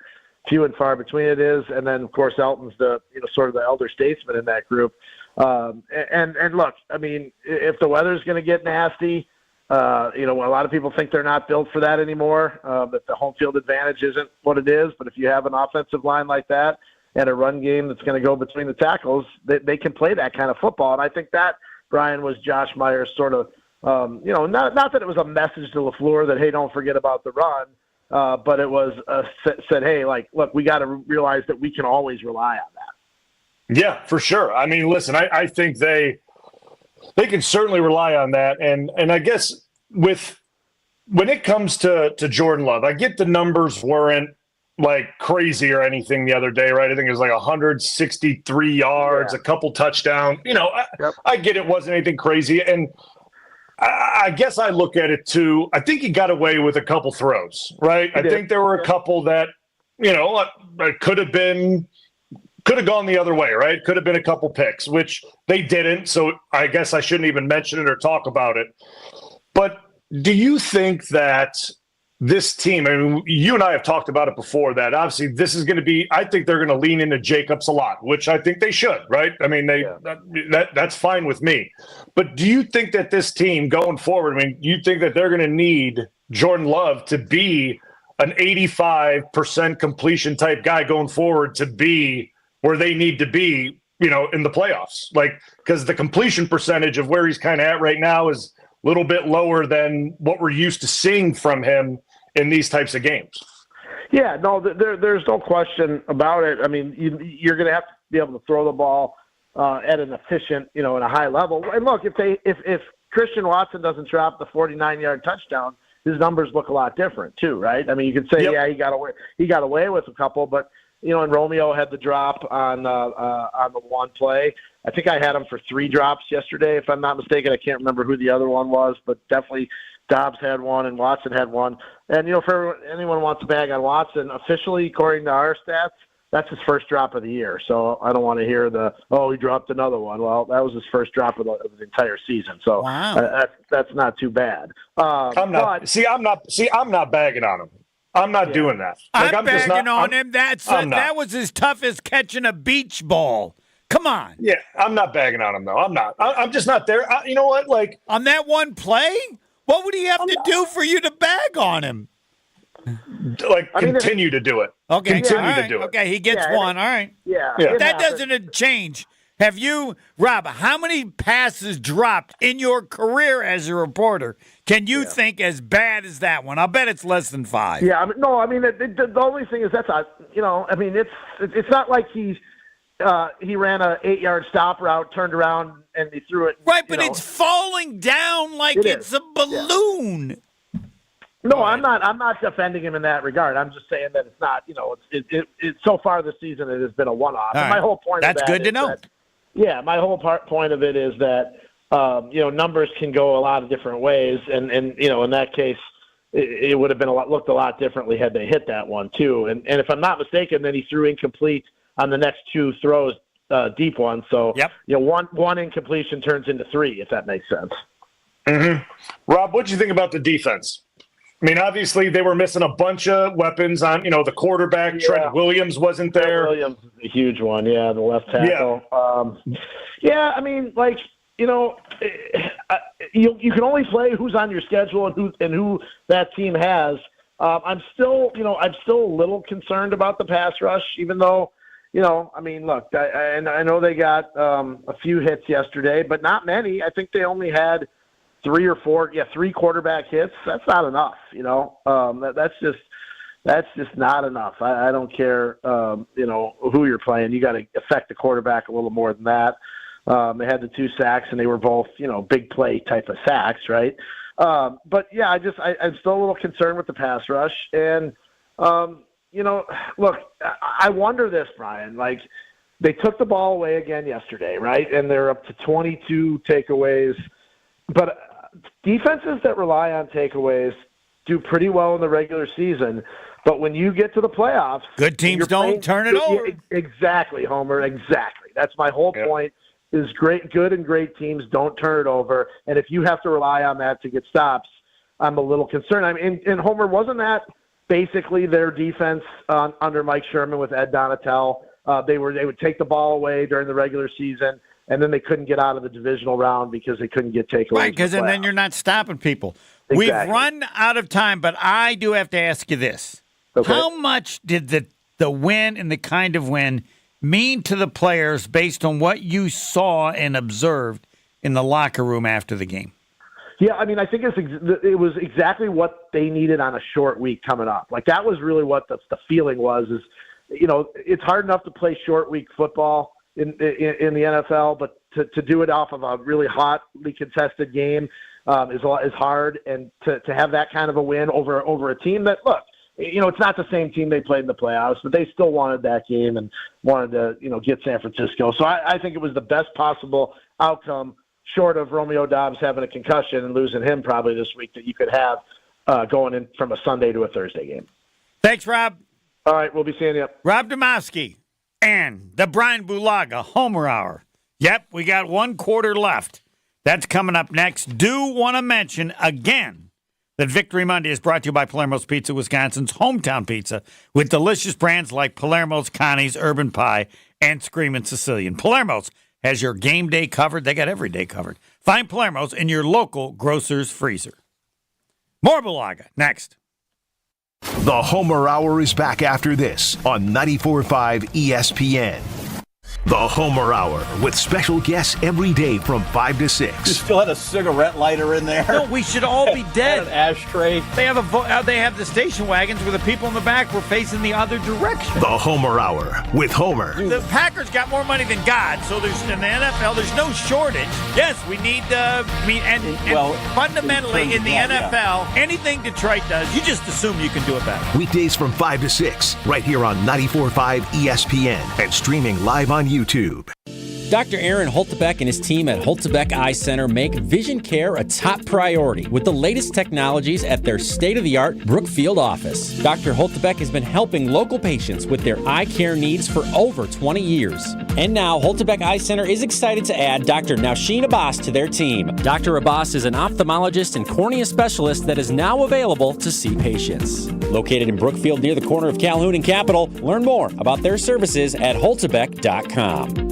few and far between it is. And then, of course, Elton's the sort of the elder statesman in that group. And look, I mean, if the weather's going to get nasty, a lot of people think they're not built for that anymore, that the home field advantage isn't what it is. But if you have an offensive line like that and a run game that's going to go between the tackles, they can play that kind of football. And I think that, Brian, was Josh Myers' sort of, not that it was a message to LaFleur that, hey, don't forget about the run, but it was said, hey, look, we got to realize that we can always rely on that. Yeah, for sure. I mean, listen, I think they can certainly rely on that. And I guess when it comes to Jordan Love, I get the numbers weren't crazy or anything the other day, right? I think it was 163 yards, a couple touchdowns. I get it wasn't anything crazy. And I guess I look at it too. I think he got away with a couple throws, right? I think there were a couple that, could have gone the other way, right? Could have been a couple picks, which they didn't. So I guess I shouldn't even mention it or talk about it. But do you think that this team, I mean, you and I have talked about it before, that obviously this is going to be, I think they're going to lean into Jacobs a lot, which I think they should, right? I mean, that's fine with me. But do you think that this team going forward, I mean, you think that they're going to need Jordan Love to be an 85% completion type guy going forward, to be where they need to be, in the playoffs. Like, because the completion percentage of where he's kind of at right now is a little bit lower than what we're used to seeing from him in these types of games. Yeah, no, there's no question about it. I mean, you're going to have to be able to throw the ball at an efficient, at a high level. And look, if Christian Watson doesn't drop the 49-yard touchdown, his numbers look a lot different too, right? I mean, you could say, yeah, he got away with a couple, but and Romeo had the drop on the one play. I think I had him for 3 drops yesterday, if I'm not mistaken. I can't remember who the other one was, but definitely Dobbs had one and Watson had one. And, for anyone who wants to bag on Watson, officially, according to our stats, that's his first drop of the year. So I don't want to hear he dropped another one. Well, that was his first drop of the entire season. So that's not too bad. I'm not bagging on him. I'm not doing that. I'm bagging on him. That was as tough as catching a beach ball. Come on. Yeah, I'm not bagging on him, though. I'm not. I'm just not there. You know what? Like, on that one play, what would he have to do for you to bag on him? Continue to do it. Okay. Continue to do it. Okay, he gets one. All right. Yeah. That doesn't change. Have you, Rob, how many passes dropped in your career as a reporter can you think as bad as that one? I'll bet it's less than 5. Yeah, the only thing is it's not like he ran a 8-yard stop route, turned around, and he threw it. Right, but it's falling down like it's a balloon. Yeah. No, I'm not defending him in that regard. I'm just saying that it's not, it's so far this season it has been a one-off. Right. My whole point That's of that good to know. My whole point of it is that, numbers can go a lot of different ways. And in that case, it would have been looked a lot differently had they hit that one too. And if I'm not mistaken, then he threw incomplete on the next 2 throws, deep ones. So, one incompletion turns into 3, if that makes sense. Mm-hmm. Rob, what do you think about the defense? I mean, obviously they were missing a bunch of weapons on, the quarterback. Yeah. Trent Williams wasn't there. Trent Williams is a huge one. Yeah, the left tackle. Yeah. You can only play who's on your schedule and who that team has. I'm still a little concerned about the pass rush, even though, look, I know they got a few hits yesterday, but not many. I think they only had 3 or 4, 3 quarterback hits. That's not enough, that's just not enough. I don't care, who you're playing. You got to affect the quarterback a little more than that. They had the 2 sacks, and they were both, big play type of sacks, right? But yeah, I'm still a little concerned with the pass rush. And, look, I wonder this, Brian, like they took the ball away again yesterday, right? And they're up to 22 takeaways, but defenses that rely on takeaways do pretty well in the regular season. But when you get to the playoffs, good teams don't turn it over. Exactly, Homer. Exactly. That's my whole point. Is good and great teams don't turn it over, and if you have to rely on that to get stops, I'm a little concerned. I mean, and Homer, wasn't that basically their defense under Mike Sherman with Ed Donatel? They would take the ball away during the regular season, and then they couldn't get out of the divisional round because they couldn't get takeaways. Right, because then you're not stopping people. Exactly. We've run out of time, but I do have to ask you this: How much did the win and the kind of win mean to the players based on what you saw and observed in the locker room after the game? Yeah, I mean, I think it was exactly what they needed on a short week coming up. Like, that was really what the feeling was, is, it's hard enough to play short week football in the NFL, but to do it off of a really hotly contested game is hard. And to have that kind of a win over a team that, look, it's not the same team they played in the playoffs, but they still wanted that game and wanted to, get San Francisco. So I think it was the best possible outcome, short of Romeo Dobbs having a concussion and losing him probably this week, that you could have going in from a Sunday to a Thursday game. Thanks, Rob. All right, we'll be seeing you. Rob Demovsky and the Brian Bulaga Homer Hour. Yep, we got 1 quarter left. That's coming up next. Do want to mention again that Victory Monday is brought to you by Palermo's Pizza, Wisconsin's hometown pizza, with delicious brands like Palermo's, Connie's, Urban Pie, and Screamin' Sicilian. Palermo's has your game day covered. They got every day covered. Find Palermo's in your local grocer's freezer. More Bulaga next. The Homer Hour is back after this on 94.5 ESPN. The Homer Hour with special guests every day from 5 to 6. You still had a cigarette lighter in there. No, we should all be dead. An ashtray. They have the station wagons where the people in the back were facing the other direction. The Homer Hour with Homer. The Packers got more money than God, so there's in the NFL there's no shortage. Yes, we need fundamentally in the NFL, anything Detroit does, you just assume you can do it better. Weekdays from 5 to 6, right here on 94.5 ESPN and streaming live on YouTube. Dr. Aaron Holtebeck and his team at Holtebeck Eye Center make vision care a top priority with the latest technologies at their state-of-the-art Brookfield office. Dr. Holtebeck has been helping local patients with their eye care needs for over 20 years. And now, Holtebeck Eye Center is excited to add Dr. Nausheen Abbas to their team. Dr. Abbas is an ophthalmologist and cornea specialist that is now available to see patients. Located in Brookfield near the corner of Calhoun and Capitol, learn more about their services at holtebeck.com.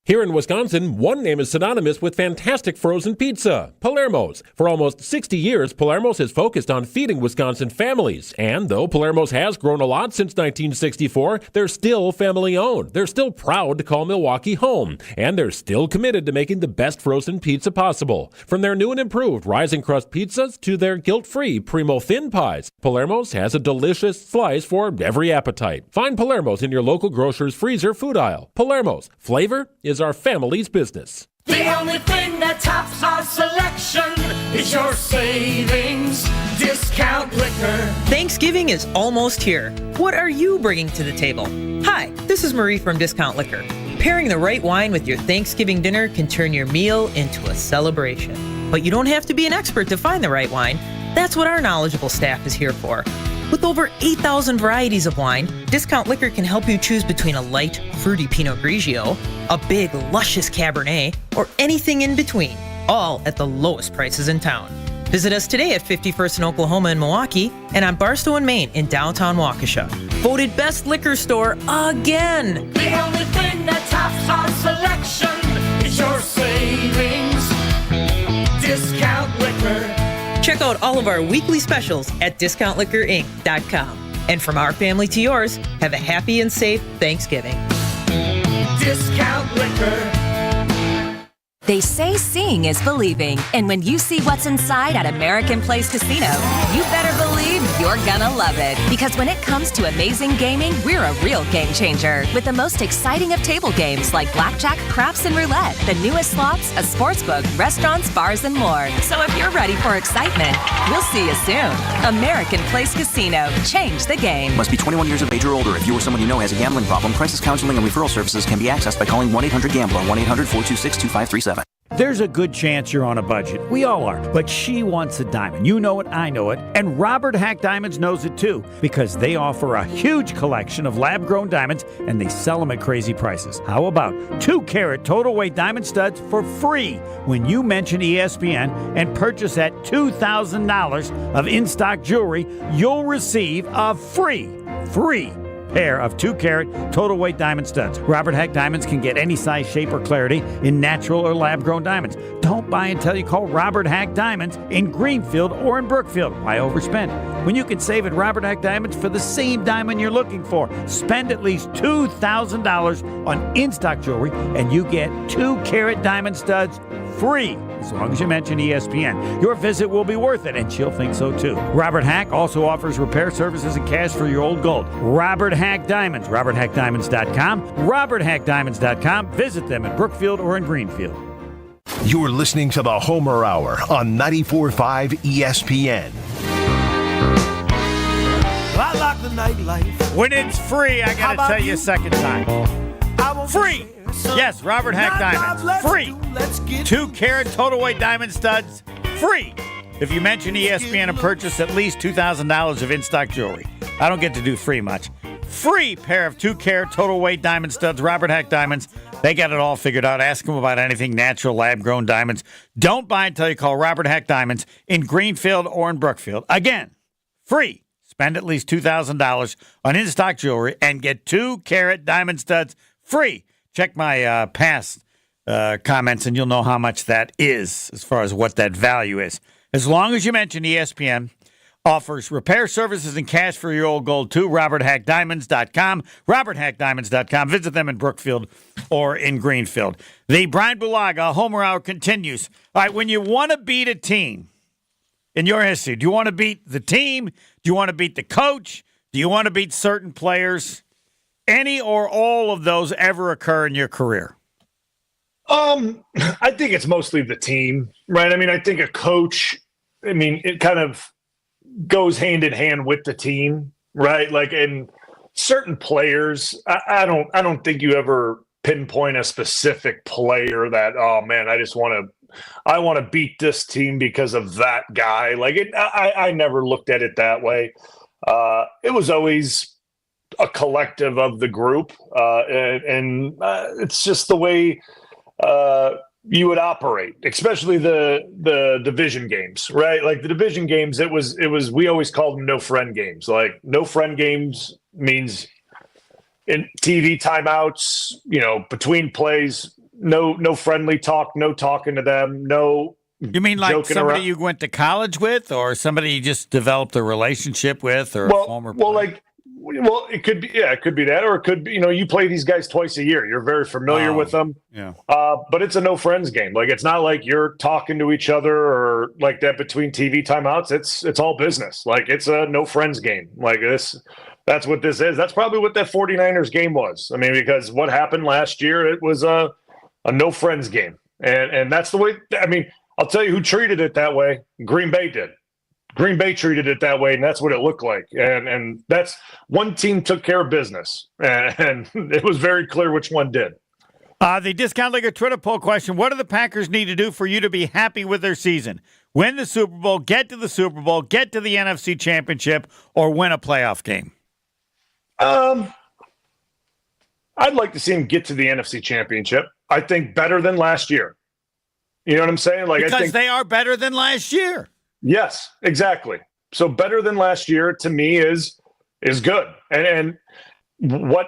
Here in Wisconsin, one name is synonymous with fantastic frozen pizza, Palermo's. For almost 60 years, Palermo's has focused on feeding Wisconsin families. And though Palermo's has grown a lot since 1964, they're still family-owned. They're still proud to call Milwaukee home. And they're still committed to making the best frozen pizza possible. From their new and improved rising crust pizzas to their guilt-free Primo thin pies, Palermo's has a delicious slice for every appetite. Find Palermo's in your local grocer's freezer food aisle. Palermo's, flavor is our family's business. The only thing that tops our selection is your savings discount liquor. Thanksgiving is almost here. What are you bringing to the table? Hi, this is Marie from Discount Liquor. Pairing the right wine with your Thanksgiving dinner can turn your meal into a celebration. But you don't have to be an expert to find the right wine. That's what our knowledgeable staff is here for. With over 8,000 varieties of wine, Discount Liquor can help you choose between a light, fruity Pinot Grigio, a big, luscious Cabernet, or anything in between, all at the lowest prices in town. Visit us today at 51st and Oklahoma in Milwaukee and on Barstow and Main in downtown Waukesha. Voted best liquor store again! The only thing that tops our selection is your savings discount liquor. Check out all of our weekly specials at discountliquorinc.com. And from our family to yours, have a happy and safe Thanksgiving. Discount liquor. They say seeing is believing, and when you see what's inside at American Place Casino, you better believe you're gonna love it. Because when it comes to amazing gaming, we're a real game changer. With the most exciting of table games like blackjack, craps, and roulette, the newest slots, a sportsbook, restaurants, bars, and more. So if you're ready for excitement, we'll see you soon. American Place Casino. Change the game. Must be 21 years of age or older. If you or someone you know has a gambling problem, crisis counseling and referral services can be accessed by calling 1-800-GAMBLER, 1-800-426-2537. There's a good chance you're on a budget. We all are. But she wants a diamond. You know it, I know it. And Robert Hack Diamonds knows it too, because they offer a huge collection of lab-grown diamonds, and they sell them at crazy prices. How about 2-carat total weight diamond studs for free when you mention ESPN and purchase at $2,000 of in-stock jewelry? You'll receive a free pair of 2-carat total weight diamond studs. Robert Hack Diamonds can get any size, shape, or clarity in natural or lab-grown diamonds. Don't buy until you call Robert Hack Diamonds in Greenfield or in Brookfield. Why overspend when you can save at Robert Hack Diamonds for the same diamond you're looking for? Spend at least $2,000 on in-stock jewelry and you get 2-carat diamond studs free, as long as you mention ESPN. Your visit will be worth it, and she'll think so too. Robert Hack also offers repair services and cash for your old gold. Robert Hack Diamonds, roberthackdiamonds.com, roberthackdiamonds.com. Visit them in Brookfield or in Greenfield. You're listening to the Homer Hour on 94.5 ESPN. I like the nightlife. When it's free, I gotta tell you a second time. Free! Yes, Robert Hack Diamonds. Free! 2-carat total weight diamond studs. Free! If you mention ESPN and purchase at least $2,000 of in-stock jewelry. I don't get to do free much. Free pair of 2-carat total weight diamond studs. Robert Hack Diamonds. They got it all figured out. Ask them about anything natural, lab-grown diamonds. Don't buy until you call Robert Hack Diamonds in Greenfield or in Brookfield. Again, free. Spend at least $2,000 on in-stock jewelry and get 2-carat diamond studs free. Check my past comments and you'll know how much that is as far as what that value is. as long as you mention ESPN, offers repair services and cash for your old gold too. RobertHackDiamonds.com. RobertHackDiamonds.com. Visit them in Brookfield or in Greenfield. The Brian Bulaga Homer Hour continues. All right, when you want to beat a team in your history, do you want to beat the team? Do you want to beat the coach? Do you want to beat certain players? Any or all of those ever occur in your career? I think it's mostly the team, right? I mean, I think a coach, it kind of goes hand in hand with the team, right? Like, in certain players, I don't think you ever pinpoint a specific player that, oh man, I want to beat this team because of that guy. Like, I never looked at it that way. It was always a collective of the group, and it's just the way you would operate, especially the division games, right? Like the division games, it was we always called them no friend games. Like, no friend games means in TV timeouts, between plays, no friendly talk, no talking to them, no. You mean like somebody you went to college with, or somebody you just developed a relationship with, or a former player? Well, it could be that, or it could be, you play these guys twice a year. You're very familiar with them. Yeah. But it's a no friends game. Like, it's not like you're talking to each other or like that between TV timeouts. It's all business. Like, it's a no friends game. Like this, that's what this is. That's probably what that 49ers game was. I mean, because what happened last year, it was a no friends game. And that's the way, I'll tell you who treated it that way. Green Bay did. Green Bay treated it that way, and that's what it looked like. And that's one team took care of business, and it was very clear which one did. The Discount Liquor Twitter poll question: what do the Packers need to do for you to be happy with their season? Win the Super Bowl, get to the Super Bowl, get to the NFC Championship, or win a playoff game? I'd like to see him get to the NFC Championship. I think better than last year. You know what I'm saying? Like, because I think they are better than last year. Yes, exactly. So better than last year to me is good. And what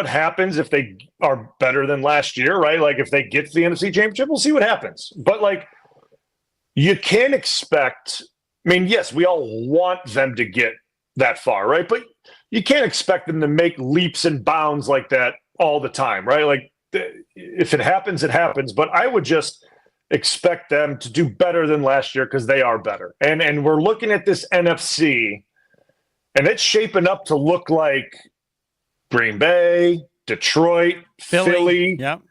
happens if they are better than last year, right? Like, if they get to the NFC Championship, we'll see what happens. But like, you can't expect. Yes, we all want them to get that far, right? But you can't expect them to make leaps and bounds like that all the time, right? Like, if it happens, it happens. But I would just expect them to do better than last year because they are better. And we're looking at this NFC, and it's shaping up to look like Green Bay, Detroit, Philly. Yep.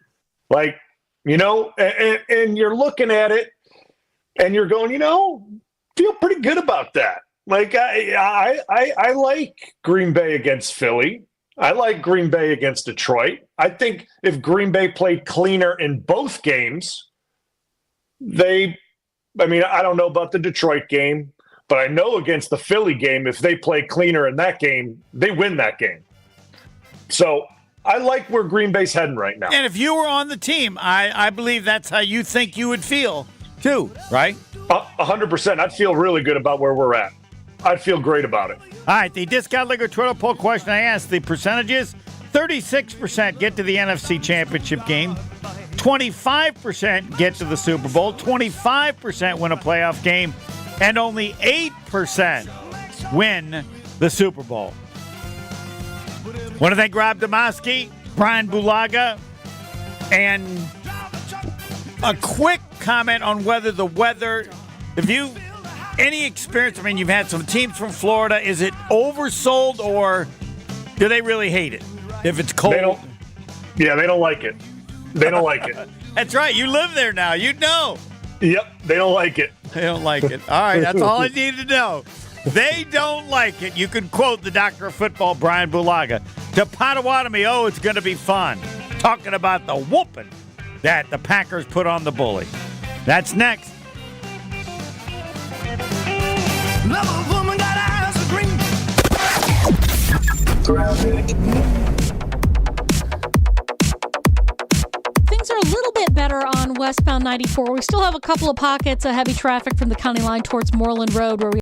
Like, and you're looking at it and you're going, feel pretty good about that. Like, I like Green Bay against Philly. I like Green Bay against Detroit. I think if Green Bay played cleaner in both games, I don't know about the Detroit game, but I know against the Philly game, if they play cleaner in that game, they win that game. So I like where Green Bay's heading right now. And if you were on the team, I believe that's how you think you would feel too, right? 100%. I'd feel really good about where we're at. I'd feel great about it. All right, the Discount Liquor Twitter poll question I asked, the percentages: 36% get to the NFC Championship game, 25% get to the Super Bowl, 25% win a playoff game, and only 8% win the Super Bowl. Want to thank Rob Demovsky, Brian Bulaga, and a quick comment on whether the weather, any experience, you've had some teams from Florida, is it oversold or do they really hate it if it's cold? They don't like it. They don't like it. That's right. You live there now. You know. Yep. They don't like it. They don't like it. All right. That's all I need to know. They don't like it. You can quote the Doctor of Football, Brian Bulaga. To Potawatomi, it's going to be fun. Talking about the whooping that the Packers put on the Bully. That's next. Woman got eyes of green. Things are a little bit better on westbound 94. We still have a couple of pockets of heavy traffic from the county line towards Moreland Road where we